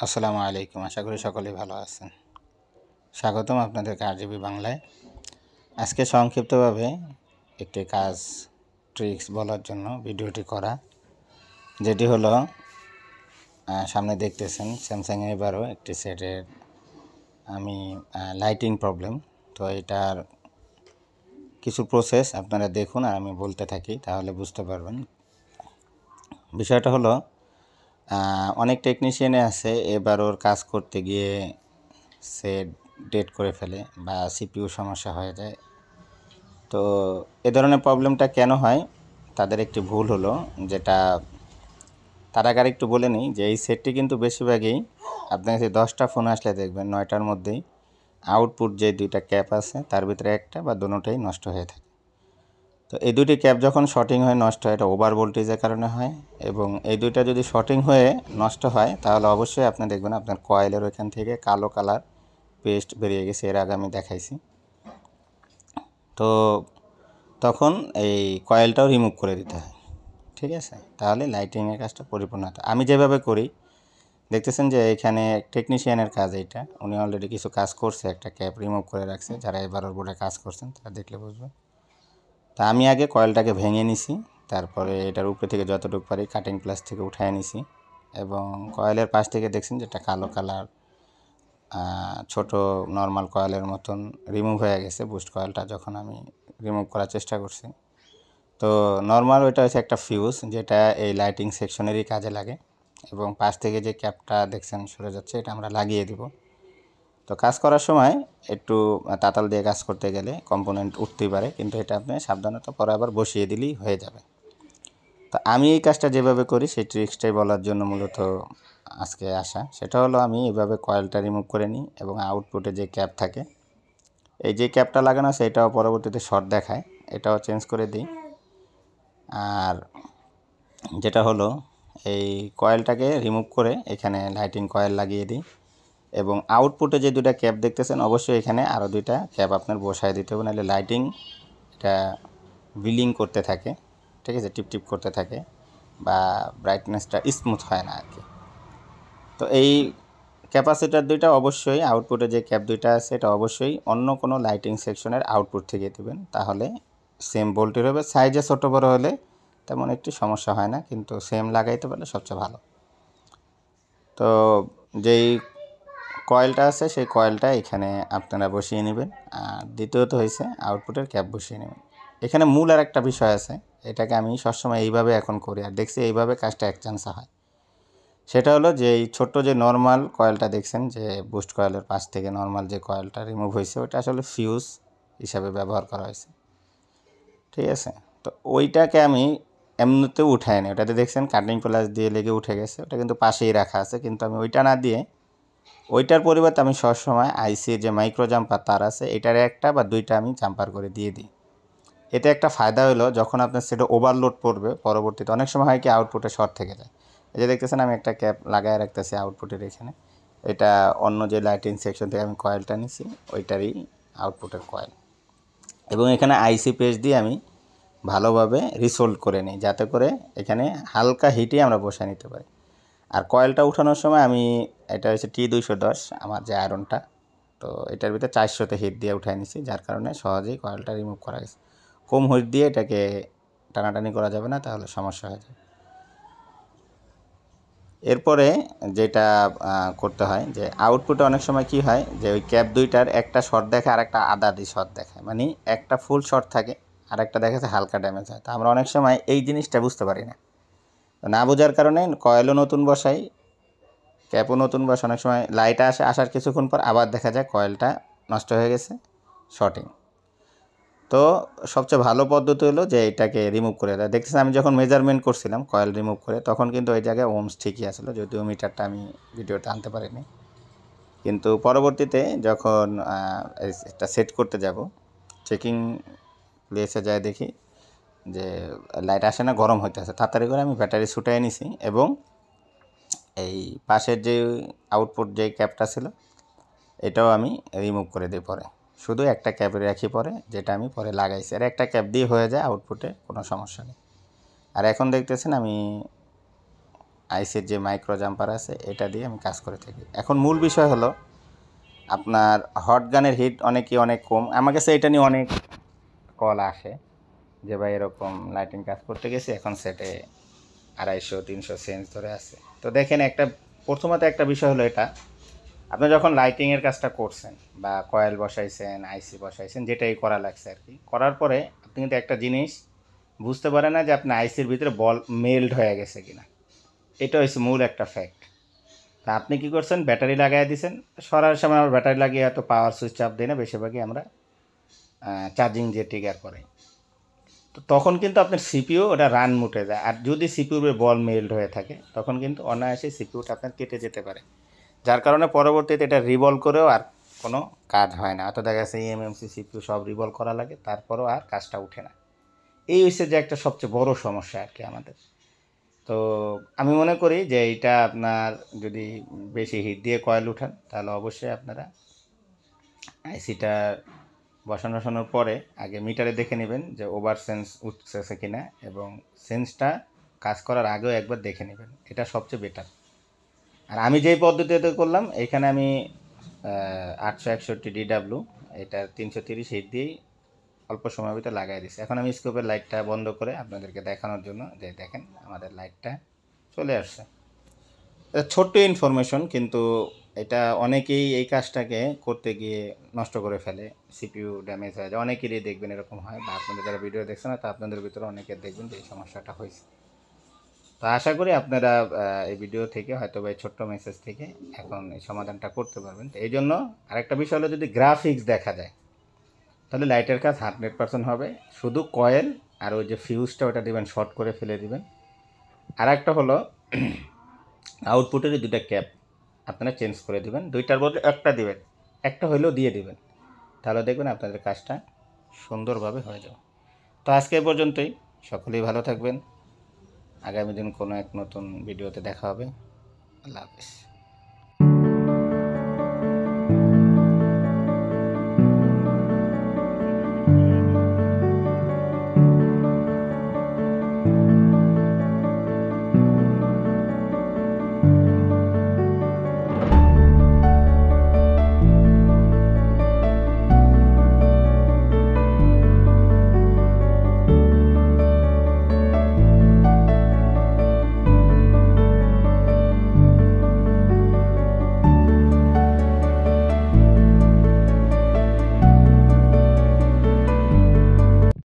আসসালামু আলাইকুম। আশা করি সকলেই ভালো আছেন। স্বাগতম আপনাদেরকে আরজিবি বাংলায়। আজকে সংক্ষিপ্তভাবে একটি কাজ ট্রিক্স বলার জন্য ভিডিওটি করা, যেটি হলো সামনে দেখতেছেন স্যামসাংয়ের এবারও একটি সেটের আমি লাইটিং প্রবলেম। তো এটার কিছু প্রসেস আপনারা দেখুন আর আমি বলতে থাকি, তাহলে বুঝতে পারবেন। বিষয়টা হলো অনেক টেকনিশিয়ানে আছে এবারও কাজ করতে গিয়ে সেট ডেড করে ফেলে বা সিপিইউ সমস্যা হয়ে যায়। তো এ ধরনের প্রবলেমটা কেন হয়, তাদের একটি ভুল হলো, যেটা তার আগে একটু বলে নিই যে এই সেটটি কিন্তু বেশিরভাগই আপনার কাছে 10টা ফোন আসলে দেখবেন 9টার মধ্যেই আউটপুট যে দুইটা ক্যাপ আছে তার ভিতরে একটা বা দুটোটাই নষ্ট হয়ে থাকে। তো এই দুটি ক্যাপ যখন শর্টিং হয়ে নষ্ট হয়, এটা ওভার ভোল্টেজের কারণে হয়। এবং এই দুইটা যদি শর্টিং হয়ে নষ্ট হয় তাহলে অবশ্যই আপনি দেখবেন আপনার কয়েলের ওইখান থেকে কালো কালার পেস্ট বেরিয়ে গেছে, এর আগে আমি দেখাইছি। তো তখন এই কয়েলটাও রিমুভ করে দিতে হয়, ঠিক আছে? তাহলে লাইটিংয়ের কাজটা পরিপূর্ণ হয়। আমি যেভাবে করি দেখতেছেন যে এখানে টেকনিশিয়ানের কাজ, এইটা উনি অলরেডি কিছু কাজ করছে, একটা ক্যাপ রিমুভ করে রাখছে। যারা এবার ওর বোর্ডে কাজ করছেন তারা দেখলে বুঝবে। তা আমি আগে কয়েলটাকে ভেঙে নিছি, তারপরে এটার উপরে থেকে যতটুকু পারি কাটিং প্লাস থেকে উঠায় নিছি, এবং কয়েলের পাশ থেকে দেখছেন যেটা কালো কালার ছোট নর্মাল কয়েলের মতন রিমুভ হয়ে গেছে। বুস্ট কয়েলটা যখন আমি রিমুভ করার চেষ্টা করছি, তো নর্মাল ওইটা হচ্ছে একটা ফিউজ, যেটা এই লাইটিং সেকশনেরই কাজে লাগে। এবং পাশ থেকে যে ক্যাপটা দেখছেন সরে যাচ্ছে, এটা আমরা লাগিয়ে দিব। তো কাজ করার সময় একটু তাতাল দিয়ে কাজ করতে গেলে কম্পোনেন্ট উঠতেই পারে, কিন্তু এটা আপনি সাবধানতা পরে আবার বসিয়ে দিলেই হয়ে যাবে। তো আমি এই কাজটা যেভাবে করি সেই ট্রিক্সটাই বলার জন্য মূলত আজকে আসা। সেটা হলো আমি এইভাবে কয়েলটা রিমুভ করে নিই এবং আউটপুটে যে ক্যাপ থাকে, এই যে ক্যাপটা লাগানো আছে এটাও পরবর্তীতে শর্ট দেখায়, এটাও চেঞ্জ করে দিই। আর যেটা হলো এই কয়েলটাকে রিমুভ করে এখানে লাইটিং কয়েল লাগিয়ে দিই, এবং আউটপুটে যে দুটা ক্যাপ দেখতেছেন অবশ্যই এখানে আরও দুইটা ক্যাপ আপনার বসায় দিতে হবে, নাহলে লাইটিং এটা বিলিং করতে থাকে, ঠিক আছে, টিপ করতে থাকে বা ব্রাইটনেসটা স্মুথ হয় না আর কি। তো এই ক্যাপাসিটার দুইটা অবশ্যই আউটপুটে যে ক্যাপ দুইটা আছে এটা অবশ্যই অন্য কোনো লাইটিং সেকশনের আউটপুট থেকে দেবেন, তাহলে সেম ভোল্টেজ হবে। সাইজে ছোটো বড়ো হলে তেমন একটি সমস্যা হয় না, কিন্তু সেম লাগাইতে পারলে সবচেয়ে ভালো। তো যেই কয়েলটা আছে সেই কয়েলটা এখানে আপনারা বসিয়ে নেবেন। আর দ্বিতীয়ত হয়েছে আউটপুটের ক্যাপ বসিয়ে নেবেন। এখানে মূল আর একটা বিষয় আছে, এটাকে আমি সবসময় এইভাবে এখন করি আর দেখছি এইভাবে কাজটা এক চান্সে হয়। সেটা হলো যে এই ছোট্ট যে নর্মাল কয়েলটা দেখছেন, যে বুস্ট কয়েলের পাশ থেকে নর্মাল যে কয়েলটা রিমুভ হয়েছে, ওটা আসলে ফিউজ হিসাবে ব্যবহার করা হয়েছে, ঠিক আছে? তো ওইটাকে আমি এমনিতেও উঠাই না, ওটাতে দেখছেন কাটিং প্লাস দিয়ে লেগে উঠে গেছে, ওটা কিন্তু পাশেই রাখা আছে। কিন্তু আমি ওইটা না দিয়ে ওইটার পরিবর্তে আমি সবসময় আইসির যে মাইক্রো জাম্পার তার আছে, এটার একটা বা দুইটা আমি জাম্পার করে দিয়ে দিই। এতে একটা ফায়দা হলো, যখন আপনার সেটা ওভারলোড পড়বে পরবর্তীতে অনেক সময় হয় কি আউটপুটে শর্ট থেকে যায়। এই যে দেখতেছেন আমি একটা ক্যাপ লাগায় রাখতেছি আউটপুটের এখানে, এটা অন্য যে লাইটিং সেকশন থেকে আমি কয়েলটা নিছি ওইটারই আউটপুটের কয়েল, এবং এখানে আইসি পেজ দিয়ে আমি ভালোভাবে রিসোল্ড করে নিই, যাতে করে এখানে হালকা হিটে আমরা বসে নিতে পারি। আর কয়েলটা উঠানোর সময় আমি, এটা হচ্ছে T210 আমার যে আয়রনটা, তো এটার ভিতরে 400তে হিট দিয়ে উঠাই নিছি, যার কারণে সহজেই কয়েলটা রিমুভ করা গেছে। কম হিট দিয়ে এটাকে টানাটানি করা যাবে না, তাহলে সমস্যা হয়ে যাবে। এরপরে যেটা করতে হয় যে আউটপুটে অনেক সময় কি হয় যে ওই ক্যাপ দুইটার একটা শর্ট দেখে আর একটা আধা আধি শর্ট দেখায়, মানে একটা ফুল শর্ট থাকে আর একটা দেখাচ্ছে হালকা ড্যামেজ হয়। তো আমরা অনেক সময় এই জিনিসটা বুঝতে পারি না, না বোঝার কারণে কয়েলও নতুন বসাই, ক্যাপও নতুন বসে, অনেক সময় লাইট আসার কিছুক্ষণ পর আবার দেখা যায় কয়েলটা নষ্ট হয়ে গেছে, শর্টিং। তো সবচেয়ে ভালো পদ্ধতি হলো যে এটাকে রিমুভ করে দেয়। দেখতেছেন আমি যখন মেজারমেন্ট করছিলাম কয়েল রিমুভ করে, তখন কিন্তু ওই জায়গায় ওমস ঠিকই আসলো, যদিও মিটারটা আমি ভিডিওতে আনতে পারিনি। কিন্তু পরবর্তীতে যখন এটা সেট করতে যাব, চেকিং প্লেসে যায় দেখি যে লাইট আসে না, গরম হইতেছে। তাড়াতাড়ি করে আমি ব্যাটারি ছুটাই নিছি, এবং এই পাশের যে আউটপুট যে ক্যাপটা ছিল এটাও আমি রিমুভ করে দিই পরে, শুধু একটা ক্যাপ রাখি পরে, যেটা আমি পরে লাগাইছি। আর একটা ক্যাপ দিয়ে হয়ে যায়, আউটপুটে কোনো সমস্যা নেই। আর এখন দেখতেছেন আমি আইসির যে মাইক্রো জাম্পার আছে এটা দিয়ে আমি কাজ করে থাকি। এখন মূল বিষয় হলো আপনার হট গানের হিট অনেক কম। আমার কাছে এটা নিয়ে অনেক কল আসে যে ভাই এরকম লাইটিং কাজ করতে গেছি, এখন সেটে 250-300 সেন্স ধরে আছে। তো দেখেন, প্রথমত একটা বিষয় হলো এটা, আপনি যখন লাইটিংয়ের কাজটা করছেন বা কয়েল বসাইছেন, আইসি বসাইছেন, যেটাই করা লাগছে আর কি, করার পরে আপনি কিন্তু একটা জিনিস বুঝতে পারেন না যে আপনার আইসির ভিতরে বল মেল্ড হয়ে গেছে কিনা। এটা হচ্ছে মূল একটা ফ্যাক্ট। তা আপনি কী করছেন, ব্যাটারি লাগাই দিয়েছেন। সরার সময় আমরা ব্যাটারি লাগিয়ে এত পাওয়ার সুইচ চাপ দিই না, বেশিরভাগই আমরা চার্জিং যে ট্রিগার করে। তো তখন কিন্তু আপনার সিপিইউ ওটা রান মুটে যায়। আর যদি সিপিইউর বল মেল্ড হয়ে থাকে তখন কিন্তু অনায়াসে সিপিইউটা আপনার কেটে যেতে পারে, যার কারণে পরবর্তীতে এটা রিভলভ করেও আর কোনো কাজ হয় না। অর্থাৎ দেখা যাচ্ছে ইএমএমসি সিপিইউ সব রিভলভ করা লাগে, তারপরেও আর কাজটা উঠে না। এই হচ্ছে যে একটা সবচেয়ে বড় সমস্যা আর কি আমাদের। তো আমি মনে করি যে এইটা আপনার যদি বেশি হিট দিয়ে কয়েল উঠান তাহলে অবশ্যই আপনারা আইসিটা বসানোর পরে আগে মিটারে দেখে নেবেন যে ওভার সেন্স উঠতেছে কিনা, এবং সেন্সটা কাজ করার আগেও একবার দেখে নেবেন, এটা সবচেয়ে বেটার। আর আমি যেই পদ্ধতিতে করলাম, এখানে আমি 861 DW এটা 330 হিট দিয়েই অল্প সময়ের ভিতরে লাগাই দিচ্ছি। এখন আমি স্কোপের লাইটটা বন্ধ করে আপনাদেরকে দেখানোর জন্য, যে দেখেন আমাদের লাইটটা চলে আসছে। ছোট্ট ইনফরমেশন, কিন্তু এটা অনেকেই এই কাজটাকে করতে গিয়ে নষ্ট করে ফেলে, সিপিইউ ড্যামেজ হয়ে যায়। অনেকেরই দেখবেন এরকম হয়, বা আপনাদের যারা ভিডিও দেখছেন না, তা আপনাদের ভিতরে অনেকের দেখবেন যে এই সমস্যাটা হয়েছে। তো আশা করি আপনারা এই ভিডিও থেকে হয়তো বা এই ছোট্ট মেসেজ থেকে এখন এই সমাধানটা করতে পারবেন। তো এই জন্য আরেকটা বিষয় হলো, যদি গ্রাফিক্স দেখা যায় তাহলে লাইটের কাজ 100% হবে। শুধু কয়েল আর ওই যে ফিউজটা ওটা দিবেন, শর্ট করে ফেলে দিবেন। আর একটা হলো আউটপুটের দুটা ক্যাপ আপনারা চেঞ্জ করে দিবেন, দুইটার বদলে একটা দিবেন, একটা হইলেও দিয়ে দিবেন, তাহলে দেখবেন আপনাদের কাজটা সুন্দরভাবে হয়ে যাবে। তো আজকে এ পর্যন্তই, সকলেই ভালো থাকবেন। আগামী দিন কোনো এক নতুন ভিডিওতে দেখা হবে। আল্লাহ হাফিজ।